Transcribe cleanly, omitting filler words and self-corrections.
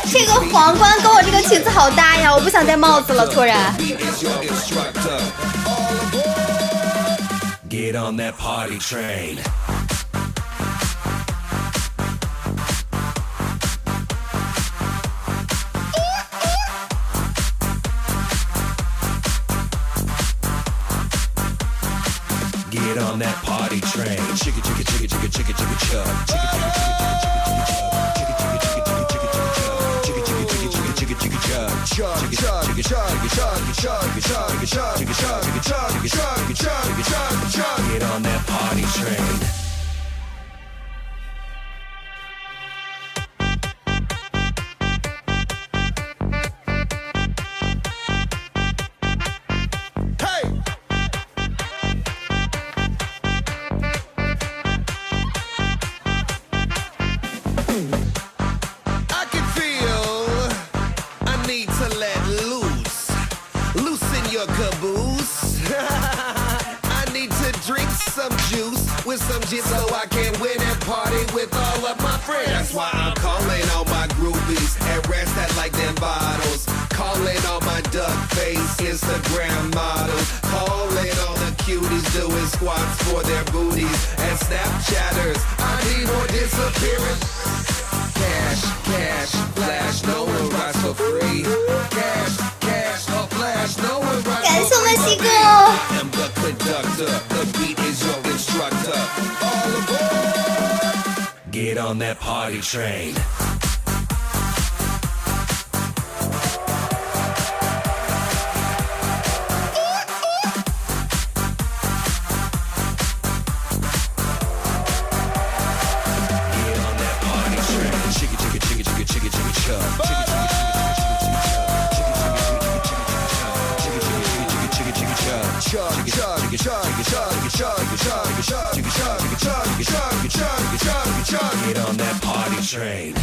这个皇冠跟我这个裙子好搭呀，我不想戴帽子了，突然。Get on that party train. Get on that party train. Chicka chicka chicka chicka chicka chicka chug. Chicka chicka chicka chicka chicka chicka chicka chicka chicka chicka chicka chicka chicka chug. Chug chug chug chug chug chug chug. Get on that party train. Caboose. I need to drink some juice with some gin so I can win and party with all of my friends. That's why I'm calling all my groupies and rest that like them bottles. Calling all my duck face Instagram models. Calling all the cuties doing squats for their booties and Snapchatters. I need more disappearance. Cash, cash, flash, no one rides for free. Cash, cash, or flash, no one rides for free. 感谢我们西哥。I'm the conductor, the beat is your instructor. All aboard! Get on that party train. Chicka chicka chicka chicka chicka chicka chug. Chicka chicka chicka chicka chicka chicka chicka chicka chicka chicka chug. Chug chug chug chug chug chug chug chug chug chug chug chug chug chug. Get on that party train.